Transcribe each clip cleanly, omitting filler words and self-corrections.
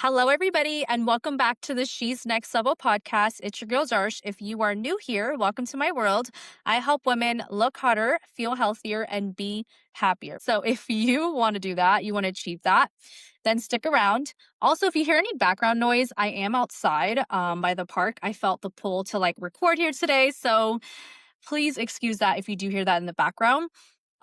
Hello, everybody, and welcome back to the She's Next Level podcast. It's your girl Darsh. If you are new here, welcome to my world. I help women look hotter, feel healthier, and be happier. So, if you want to do that, you want to achieve that, then stick around. Also, if you hear any background noise, I am outside by the park. I felt the pull to record here today. So, please excuse that if you do hear that in the background.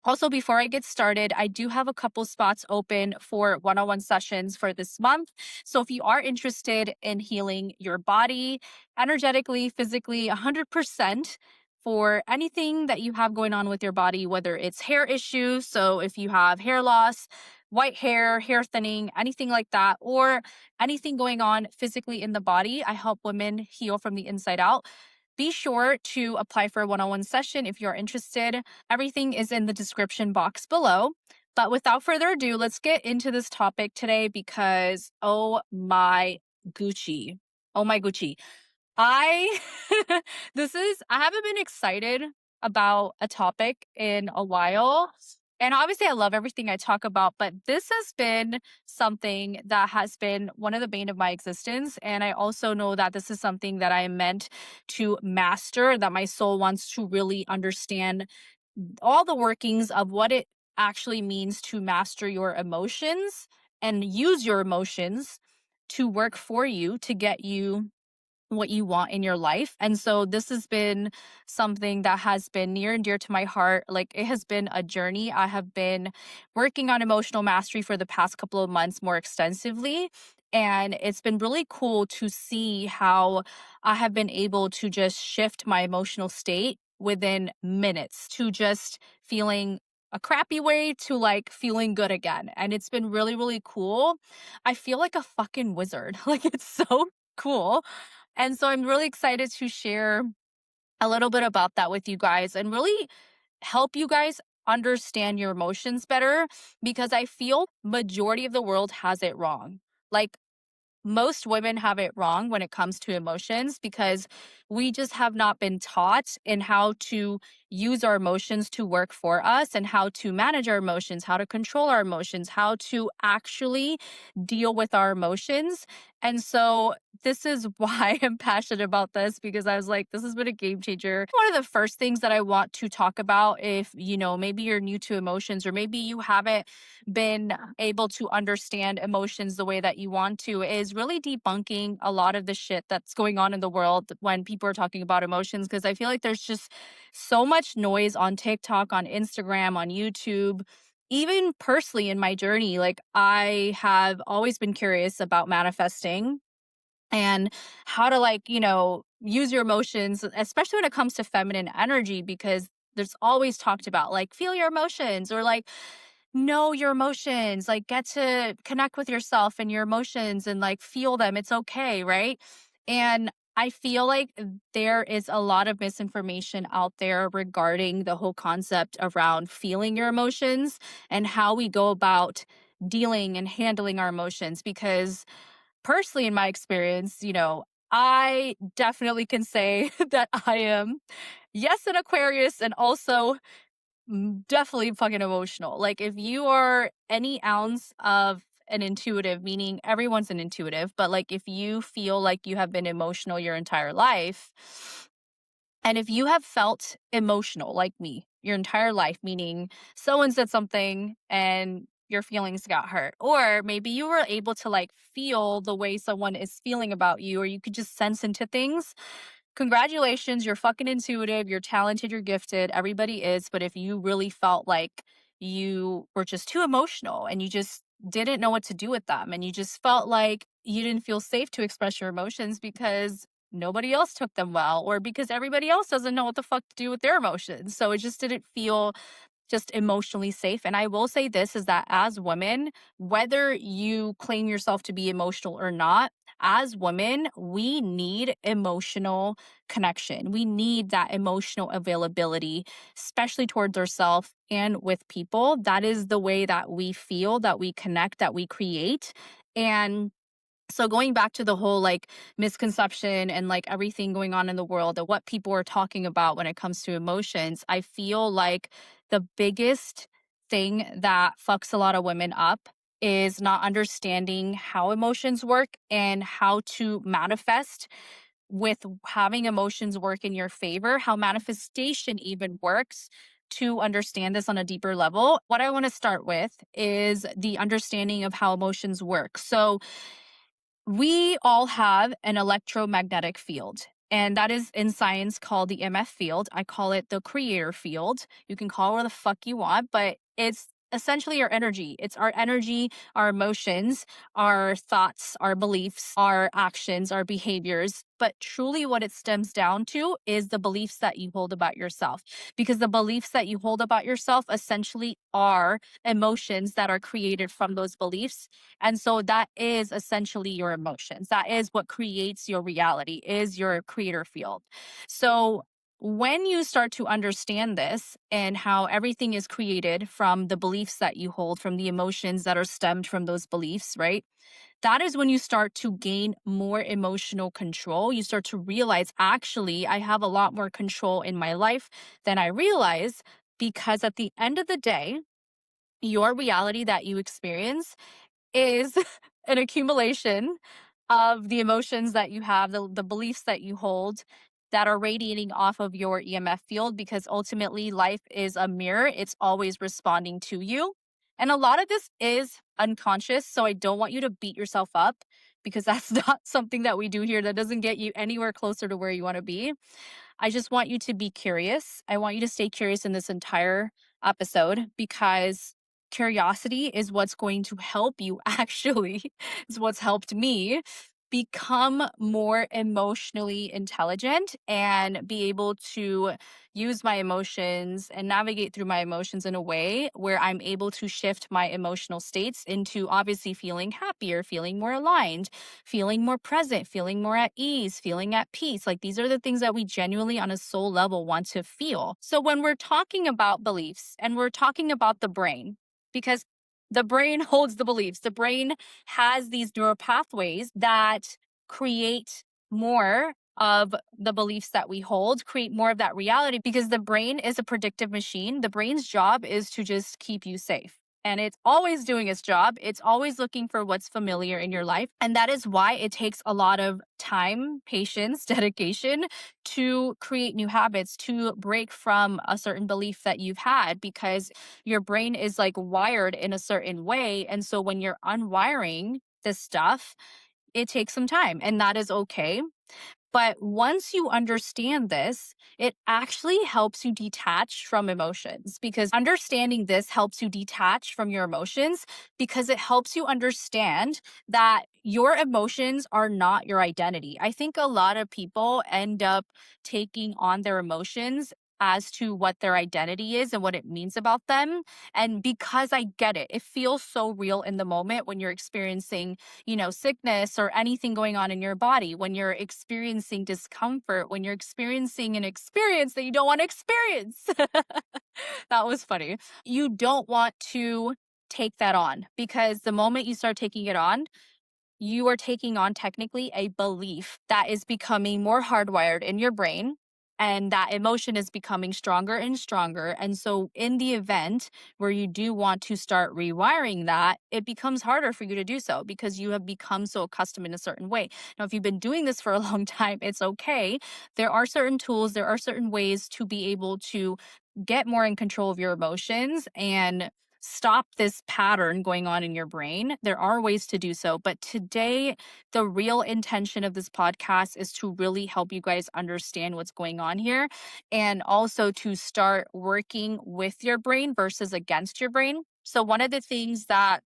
Also, before I get started, I do have a couple spots open for one-on-one sessions for this month. So if you are interested in healing your body energetically, physically, 100% for anything that you have going on with your body, whether it's hair issues, so if you have hair loss, white hair, hair thinning, anything like that, or anything going on physically in the body, I help women heal from the inside out. Be sure to apply for a one-on-one session if you're interested. Everything is in the description box below. But without further ado, let's get into this topic today because oh my Gucci. Oh my Gucci. I I haven't been excited about a topic in a while. And obviously I love everything I talk about, but this has been something that has been one of the bane of my existence. And I also know that this is something that I am meant to master, that my soul wants to really understand all the workings of what it actually means to master your emotions and use your emotions to work for you to get you what you want in your life. And so this has been something that has been near and dear to my heart. Like it has been a journey. I have been working on emotional mastery for the past couple of months more extensively. And it's been really cool to see how I have been able to just shift my emotional state within minutes to just feeling a crappy way to feeling good again. And it's been really, really cool. I feel like a fucking wizard. Like it's so cool. And so I'm really excited to share a little bit about that with you guys and really help you guys understand your emotions better because I feel majority of the world has it wrong. Like most women have it wrong when it comes to emotions because we just have not been taught in how to use our emotions to work for us and how to manage our emotions, how to control our emotions, how to actually deal with our emotions. And so this is why I'm passionate about this because I was like, this has been a game changer. One of the first things that I want to talk about if, maybe you're new to emotions or maybe you haven't been able to understand emotions the way that you want to is really debunking a lot of the shit that's going on in the world when people are talking about emotions. Because I feel like there's just so much noise on TikTok, on Instagram, on YouTube. Even personally in my journey, like I have always been curious about manifesting and how to use your emotions, especially when it comes to feminine energy, because there's always talked about feel your emotions or know your emotions, get to connect with yourself and your emotions and feel them. It's okay, right? And I feel like there is a lot of misinformation out there regarding the whole concept around feeling your emotions and how we go about dealing and handling our emotions. Because personally, in my experience, I definitely can say that I am, yes, an Aquarius and also definitely fucking emotional. Like if you are any ounce of an intuitive, meaning everyone's an intuitive, but if you feel like you have been emotional your entire life, and if you have felt emotional like me your entire life, meaning someone said something and your feelings got hurt, or maybe you were able to feel the way someone is feeling about you, or you could just sense into things. Congratulations, you're fucking intuitive, you're talented, you're gifted, everybody is. But if you really felt like you were just too emotional and you just didn't know what to do with them, and you just felt like you didn't feel safe to express your emotions because nobody else took them well, or because everybody else doesn't know what the fuck to do with their emotions. So it just didn't feel just emotionally safe. And I will say this is that as women, whether you claim yourself to be emotional or not, as women, we need emotional connection. We need that emotional availability, especially towards ourselves and with people. That is the way that we feel, that we connect, that we create. And so going back to the whole misconception and everything going on in the world and what people are talking about when it comes to emotions, I feel like the biggest thing that fucks a lot of women up is not understanding how emotions work and how to manifest with having emotions work in your favor, how manifestation even works. To understand this on a deeper level, what I want to start with is the understanding of how emotions work. So, we all have an electromagnetic field, and that is in science called the EMF field. I call it the creator field. You can call it whatever the fuck you want, but it's essentially our energy. It's our energy, our emotions, our thoughts, our beliefs, our actions, our behaviors. But truly, what it stems down to is the beliefs that you hold about yourself. Because the beliefs that you hold about yourself essentially are emotions that are created from those beliefs, and so that is essentially your emotions. That is what creates your reality, is your creator field. So when you start to understand this and how everything is created from the beliefs that you hold, from the emotions that are stemmed from those beliefs, right? That is when you start to gain more emotional control. You start to realize, actually, I have a lot more control in my life than I realize, because at the end of the day, your reality that you experience is an accumulation of the emotions that you have, the beliefs that you hold, that are radiating off of your EMF field, because ultimately life is a mirror. It's always responding to you. And a lot of this is unconscious. So I don't want you to beat yourself up, because that's not something that we do here. That doesn't get you anywhere closer to where you want to be. I just want you to be curious. I want you to stay curious in this entire episode, because curiosity is what's going to help you actually, is what's helped me become more emotionally intelligent and be able to use my emotions and navigate through my emotions in a way where I'm able to shift my emotional states into obviously feeling happier, feeling more aligned, feeling more present, feeling more at ease, feeling at peace. Like, these are the things that we genuinely on a soul level want to feel. So when we're talking about beliefs and we're talking about the brain, because the brain holds the beliefs, the brain has these neural pathways that create more of the beliefs that we hold, create more of that reality, because the brain is a predictive machine. The brain's job is to just keep you safe. And it's always doing its job. It's always looking for what's familiar in your life. And that is why it takes a lot of time, patience, dedication to create new habits, to break from a certain belief that you've had, because your brain is like wired in a certain way. And so when you're unwiring this stuff, it takes some time, and that is okay. But once you understand this, it actually helps you detach from emotions, because understanding this helps you detach from your emotions, because it helps you understand that your emotions are not your identity. I think a lot of people end up taking on their emotions as to what their identity is and what it means about them. And because I get it, it feels so real in the moment when you're experiencing, sickness or anything going on in your body, when you're experiencing discomfort, when you're experiencing an experience that you don't want to experience. That was funny. You don't want to take that on, because the moment you start taking it on, you are taking on technically a belief that is becoming more hardwired in your brain, and that emotion is becoming stronger and stronger. And so in the event where you do want to start rewiring that, it becomes harder for you to do so, because you have become so accustomed in a certain way. Now, if you've been doing this for a long time, it's okay. There are certain tools, there are certain ways to be able to get more in control of your emotions and stop this pattern going on in your brain. There are ways to do so. But today, the real intention of this podcast is to really help you guys understand what's going on here, and also to start working with your brain versus against your brain. So, one of the things that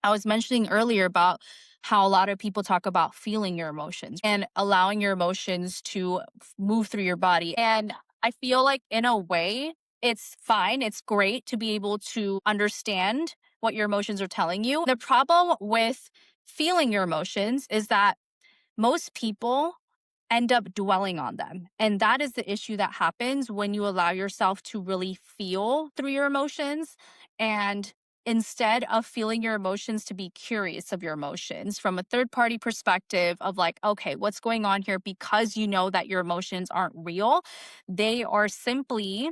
I was mentioning earlier about how a lot of people talk about feeling your emotions and allowing your emotions to move through your body. And I feel like, in a way, it's fine. It's great to be able to understand what your emotions are telling you. The problem with feeling your emotions is that most people end up dwelling on them. And that is the issue that happens when you allow yourself to really feel through your emotions. And instead of feeling your emotions, to be curious of your emotions from a third party perspective of like, okay, what's going on here? Because you know that your emotions aren't real, they are simply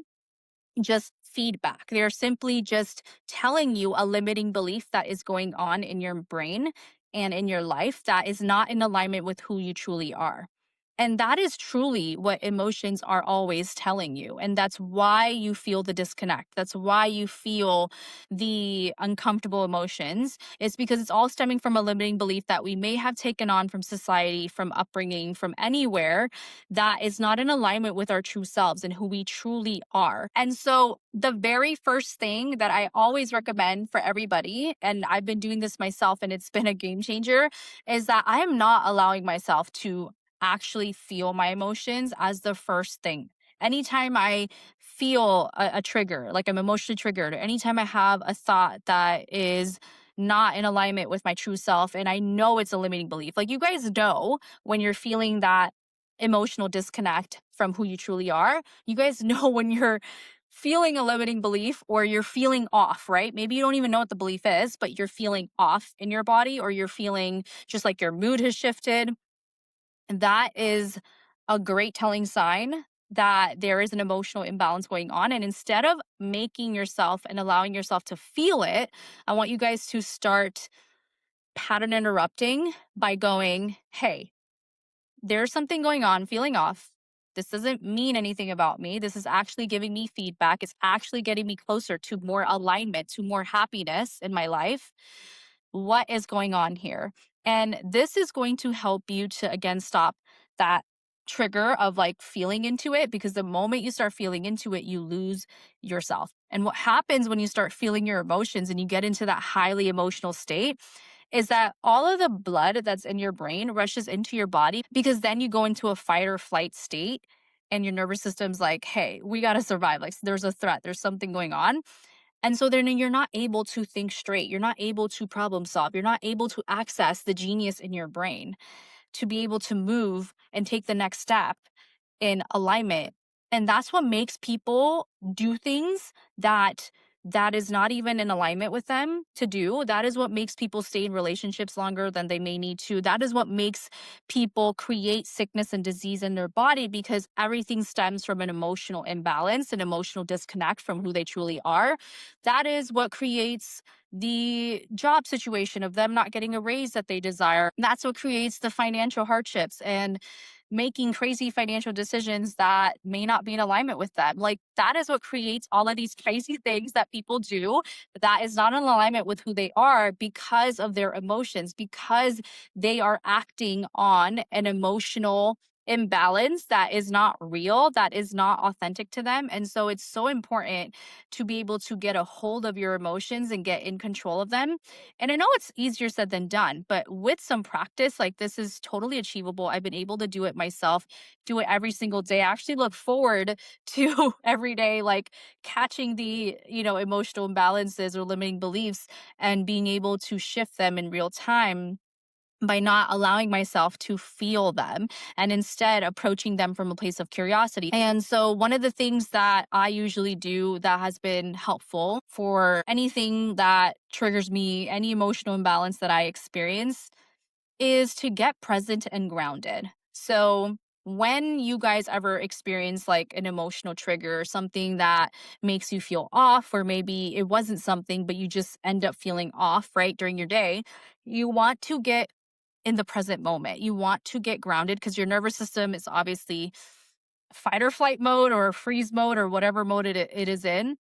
just feedback. They're simply just telling you a limiting belief that is going on in your brain and in your life that is not in alignment with who you truly are. And that is truly what emotions are always telling you. And that's why you feel the disconnect. That's why you feel the uncomfortable emotions. It's because it's all stemming from a limiting belief that we may have taken on from society, from upbringing, from anywhere that is not in alignment with our true selves and who we truly are. And so, the very first thing that I always recommend for everybody, and I've been doing this myself and it's been a game changer, is that I am not allowing myself to actually feel my emotions as the first thing. Anytime I feel a trigger, like I'm emotionally triggered, or anytime I have a thought that is not in alignment with my true self, and I know it's a limiting belief, like you guys know when you're feeling that emotional disconnect from who you truly are, you guys know when you're feeling a limiting belief or you're feeling off, right? Maybe you don't even know what the belief is, but you're feeling off in your body, or you're feeling just like your mood has shifted. That is a great telling sign that there is an emotional imbalance going on. And instead of making yourself and allowing yourself to feel it, I want you guys to start pattern interrupting by going, hey, there's something going on, feeling off. This doesn't mean anything about me. This is actually giving me feedback. It's actually getting me closer to more alignment, to more happiness in my life. What is going on here? And this is going to help you to, again, stop that trigger of like feeling into it, because the moment you start feeling into it, you lose yourself. And what happens when you start feeling your emotions and you get into that highly emotional state is that all of the blood that's in your brain rushes into your body, because then you go into a fight or flight state and your nervous system's like, hey, we got to survive. Like there's a threat, there's something going on. And so then you're not able to think straight. You're not able to problem solve. You're not able to access the genius in your brain to be able to move and take the next step in alignment. And that's what makes people do things that is not even in alignment with them to do. That is what makes people stay in relationships longer than they may need to. That is what makes people create sickness and disease in their body, because everything stems from an emotional imbalance, an emotional disconnect from who they truly are. That is what creates the job situation of them not getting a raise that they desire. That's what creates the financial hardships and making crazy financial decisions that may not be in alignment with them. Like that is what creates all of these crazy things that people do that is not in alignment with who they are, because of their emotions, because they are acting on an emotional imbalance that is not real, that is not authentic to them. And so it's so important to be able to get a hold of your emotions and get in control of them. And I know it's easier said than done, but with some practice, like this is totally achievable. I've been able to do it myself, do it every single day. I actually look forward to every day, like catching the, emotional imbalances or limiting beliefs and being able to shift them in real time by not allowing myself to feel them and instead approaching them from a place of curiosity. And so, one of the things that I usually do that has been helpful for anything that triggers me, any emotional imbalance that I experience, is to get present and grounded. So, when you guys ever experience like an emotional trigger, something that makes you feel off, or maybe it wasn't something, but you just end up feeling off, right, during your day, you want to get in the present moment. You want to get grounded because your nervous system is obviously fight or flight mode or freeze mode or whatever mode it is in.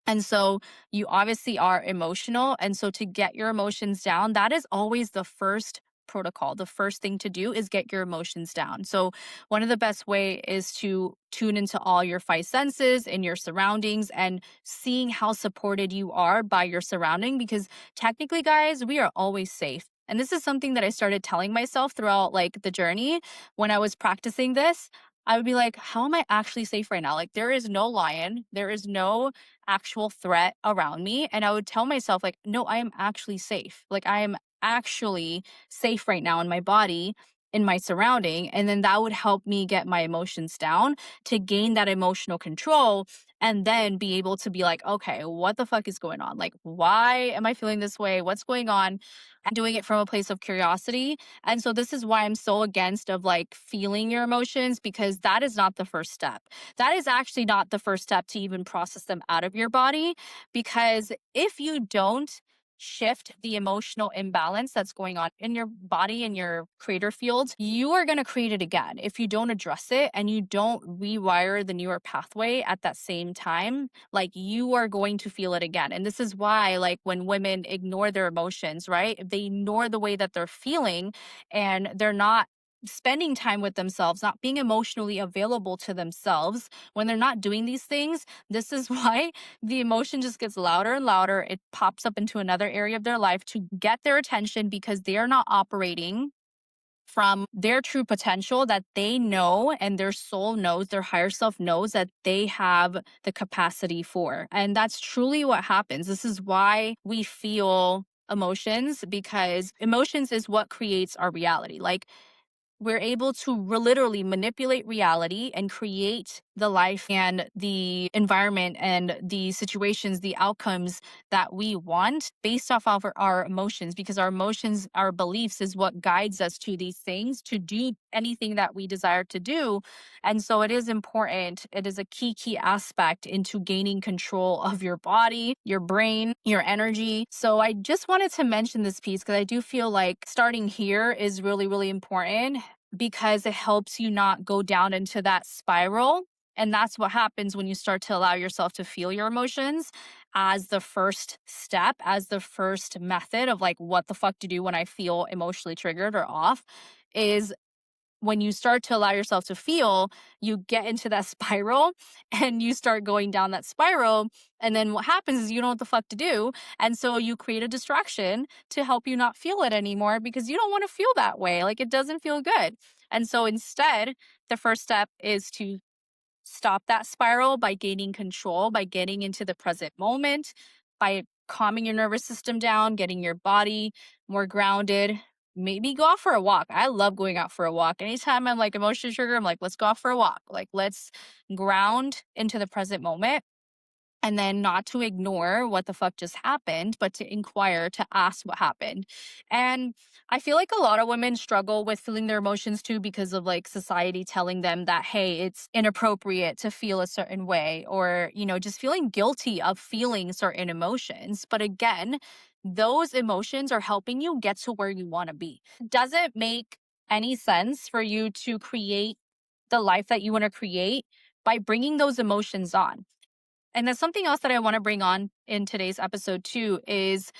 And so you obviously are emotional. And so to get your emotions down, that is always the first protocol. The first thing to do is get your emotions down. So one of the best way is to tune into all your five senses and your surroundings and seeing how supported you are by your surrounding, because technically guys, we are always safe. And this is something that I started telling myself throughout like the journey when I was practicing this. I would be like, how am I actually safe right now? Like, there is no lion, there is no actual threat around me. And I would tell myself, like, no, I am actually safe. Like, I am actually safe right now in my body. in my surrounding, and then that would help me get my emotions down to gain that emotional control, and then be able to be like, okay, what the fuck is going on? Like, why am I feeling this way? What's going on? And doing it from a place of curiosity. And so this is why I'm so against of like feeling your emotions, because that is not the first step. That is actually not the first step to even process them out of your body, because if you don't shift the emotional imbalance that's going on in your body, in your creator field, you are going to create it again. If you don't address it and you don't rewire the neural pathway at that same time, like you are going to feel it again. And this is why, like, when women ignore their emotions, right? If they ignore the way that they're feeling and they're not spending time with themselves, not being emotionally available to themselves, when they're not doing these things, this is why the emotion just gets louder and louder. It pops up into another area of their life to get their attention, because they are not operating from their true potential that they know, and their soul knows, their higher self knows that they have the capacity for. And that's truly what happens. This is why we feel emotions, because emotions is what creates our reality. Like, we're able to literally manipulate reality and create the life and the environment and the situations, the outcomes that we want based off of our emotions, because our emotions, our beliefs is what guides us to these things, to do anything that we desire to do. And so it is important. It is a key aspect into gaining control of your body, your brain, your energy. So I just wanted to mention this piece because I do feel like starting here is really important, because it helps you not go down into that spiral. And that's what happens when you start to allow yourself to feel your emotions as the first step, as the first method of like, what the fuck to do when I feel emotionally triggered or off, is when you start to allow yourself to feel, you get into that spiral and you start going down that spiral. And then what happens is you don't know what the fuck to do. And so you create a distraction to help you not feel it anymore, because you don't want to feel that way. Like, it doesn't feel good. And so instead, the first step is to stop that spiral by gaining control, by getting into the present moment, by calming your nervous system down, getting your body more grounded. Maybe go out for a walk. I love going out for a walk. Anytime I'm like emotionally triggered, I'm like, let's go out for a walk. Like, let's ground into the present moment, and then not to ignore what the fuck just happened, but to inquire, to ask what happened. And I feel like a lot of women struggle with feeling their emotions too, because of like society telling them that, hey, it's inappropriate to feel a certain way, or, just feeling guilty of feeling certain emotions. But again, those emotions are helping you get to where you want to be. Does it make any sense for you to create the life that you want to create by bringing those emotions on? And then something else that I want to bring on in today's episode too is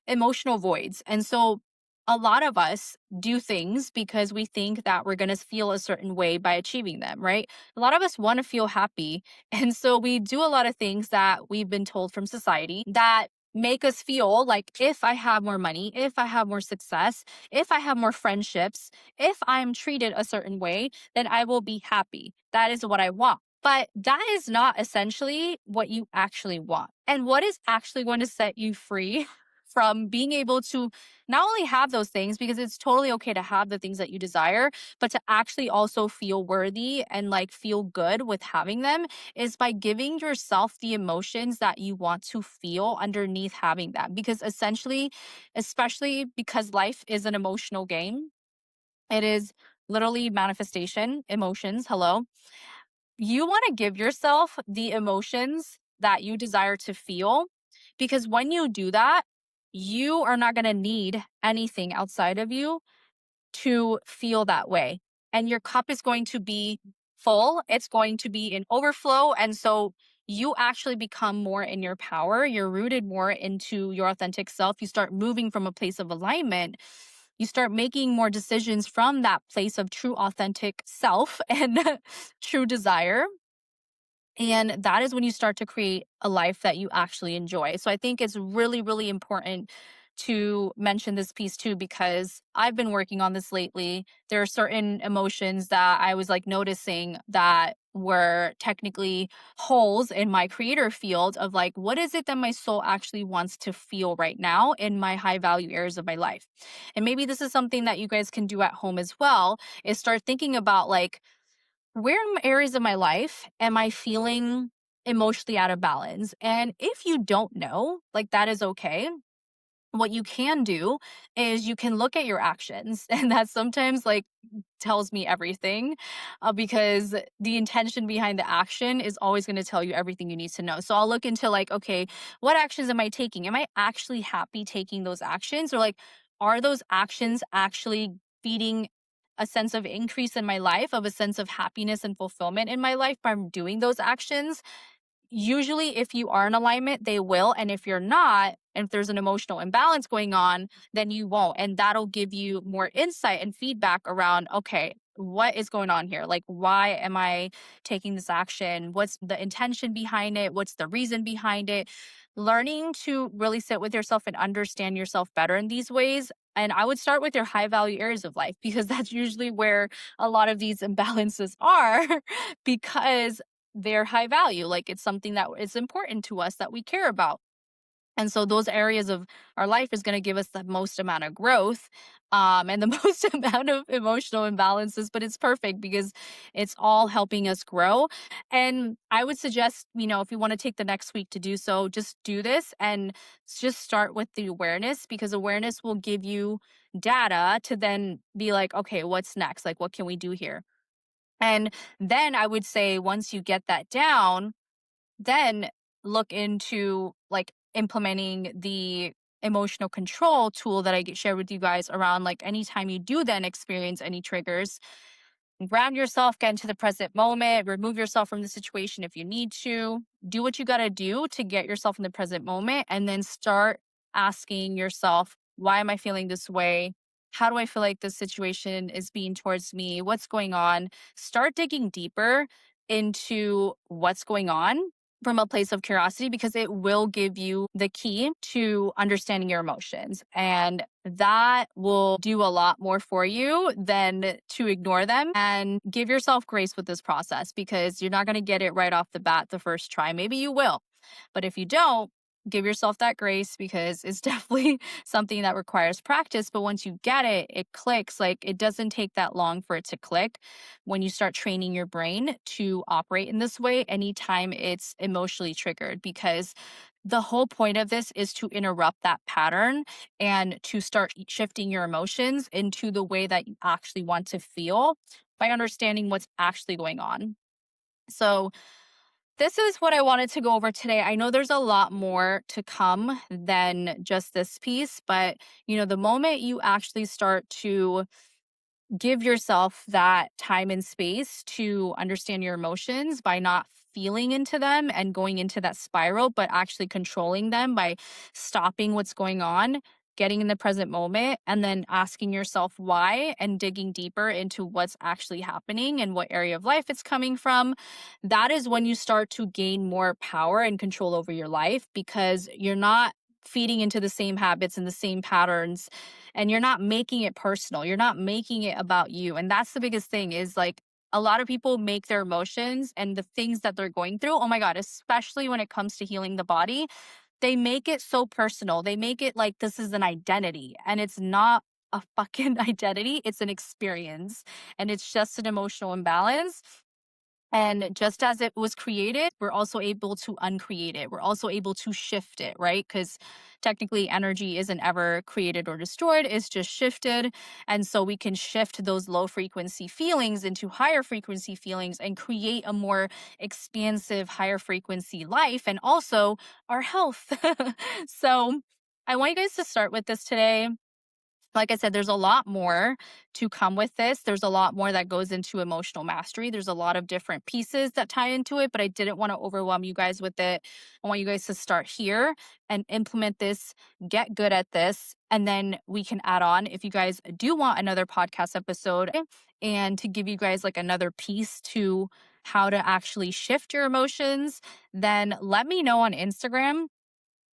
emotional voids. And so a lot of us do things because we think that we're going to feel a certain way by achieving them, right? A lot of us want to feel happy. And so we do a lot of things that we've been told from society that make us feel like, if I have more money, if I have more success, if I have more friendships, if I'm treated a certain way, then I will be happy. That is what I want. But that is not essentially what you actually want. And what is actually going to set you free from being able to not only have those things, because it's totally okay to have the things that you desire, but to actually also feel worthy and like feel good with having them, is by giving yourself the emotions that you want to feel underneath having them. Because essentially, especially because life is an emotional game, it is literally manifestation, emotions. Hello. You want to give yourself the emotions that you desire to feel, because when you do that, you are not going to need anything outside of you to feel that way. And your cup is going to be full, it's going to be in overflow. And so you actually become more in your power. You're rooted more into your authentic self. You start moving from a place of alignment. You start making more decisions from that place of true authentic self and true desire. And that is when you start to create a life that you actually enjoy. So I think it's really important to mention this piece too, because I've been working on this lately. There are certain emotions that I was like noticing that were technically holes in my creator field of like, what is it that my soul actually wants to feel right now in my high value areas of my life? And maybe this is something that you guys can do at home as well, is start thinking about like, where in areas of my life am I feeling emotionally out of balance? And if you don't know, like that is okay. What you can do is you can look at your actions, and that sometimes like tells me everything, because the intention behind the action is always going to tell you everything you need to know. So I'll look into like, okay, what actions am I taking? Am I actually happy taking those actions? Or like, are those actions actually feeding a sense of increase in my life, of a sense of happiness and fulfillment in my life by doing those actions? Usually, if you are in alignment, they will. And if you're not, and if there's an emotional imbalance going on, then you won't. And that'll give you more insight and feedback around, okay, what is going on here? Like, why am I taking this action? What's the intention behind it? What's the reason behind it? Learning to really sit with yourself and understand yourself better in these ways. And I would start with your high value areas of life, because that's usually where a lot of these imbalances are, because they're high value. Like, it's something that is important to us, that we care about. And so those areas of our life is going to give us the most amount of growth, and the most amount of emotional imbalances, but it's perfect because it's all helping us grow. And I would suggest, if you want to take the next week to do so, just do this and just start with the awareness, because awareness will give you data to then be like, okay, what's next? Like, what can we do here? And then I would say, once you get that down, then look into like implementing the emotional control tool that shared with you guys around like anytime you do then experience any triggers, ground yourself, get into the present moment, remove yourself from the situation if you need to. Do what you got to do to get yourself in the present moment, and then start asking yourself, why am I feeling this way? How do I feel like this situation is being towards me? What's going on? Start digging deeper into what's going on from a place of curiosity, because it will give you the key to understanding your emotions. And that will do a lot more for you than to ignore them. And give yourself grace with this process, because you're not going to get it right off the bat the first try. Maybe you will. But if you don't, give yourself that grace, because it's definitely something that requires practice. But once you get it, it clicks. Like, it doesn't take that long for it to click when you start training your brain to operate in this way anytime it's emotionally triggered. Because the whole point of this is to interrupt that pattern and to start shifting your emotions into the way that you actually want to feel by understanding what's actually going on. So, this is what I wanted to go over today. I know there's a lot more to come than just this piece, but the moment you actually start to give yourself that time and space to understand your emotions by not feeling into them and going into that spiral, but actually controlling them by stopping what's going on, getting in the present moment, and then asking yourself why and digging deeper into what's actually happening and what area of life it's coming from. That is when you start to gain more power and control over your life, because you're not feeding into the same habits and the same patterns, and you're not making it personal. You're not making it about you. And that's the biggest thing, is like, a lot of people make their emotions and the things that they're going through, oh my God, especially when it comes to healing the body, they make it so personal. They make it like this is an identity, and it's not a fucking identity. It's an experience, and it's just an emotional imbalance. And just as it was created, we're also able to uncreate it. We're also able to shift it, right? Because technically, energy isn't ever created or destroyed, it's just shifted. And so we can shift those low frequency feelings into higher frequency feelings and create a more expansive, higher frequency life, and also our health. So I want you guys to start with this today. Like I said, there's a lot more to come with this. There's a lot more that goes into emotional mastery. There's a lot of different pieces that tie into it, but I didn't want to overwhelm you guys with it. I want you guys to start here and implement this, get good at this, and then we can add on if you guys do want another podcast episode, and to give you guys like another piece to how to actually shift your emotions. Then let me know on Instagram.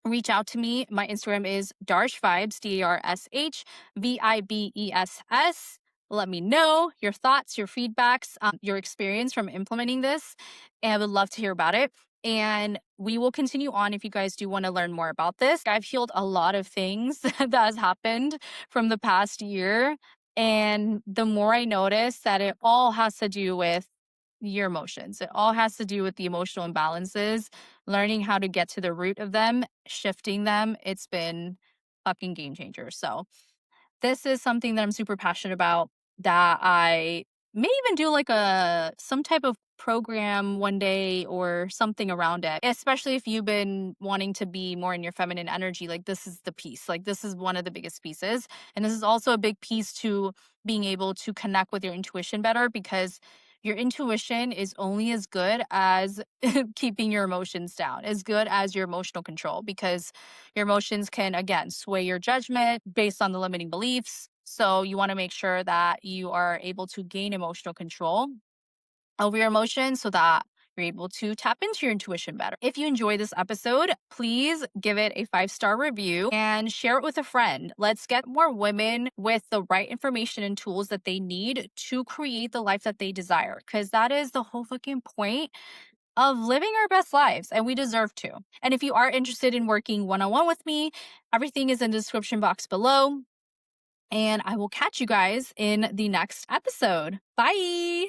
Reach out to me. My Instagram is Darsh Vibes, DARSH VIBESS. Let me know your thoughts, your feedbacks, your experience from implementing this. And I would love to hear about it. And we will continue on if you guys do want to learn more about this. I've healed a lot of things that has happened from the past year. And the more I notice that it all has to do with your emotions, it all has to do with the emotional imbalances, learning how to get to the root of them, shifting them. It's been fucking game changer. So, this is something that I'm super passionate about, that I may even do like some type of program one day or something around it. Especially if you've been wanting to be more in your feminine energy, like this is the piece. Like this is one of the biggest pieces. And this is also a big piece to being able to connect with your intuition better, because your intuition is only as good as keeping your emotions down, as good as your emotional control, because your emotions can, again, sway your judgment based on the limiting beliefs. So you want to make sure that you are able to gain emotional control over your emotions so that you're able to tap into your intuition better. If you enjoy this episode, please give it a 5-star review and share it with a friend. Let's get more women with the right information and tools that they need to create the life that they desire, because that is the whole fucking point of living our best lives, and we deserve to. And if you are interested in working one on one with me, everything is in the description box below. And I will catch you guys in the next episode. Bye.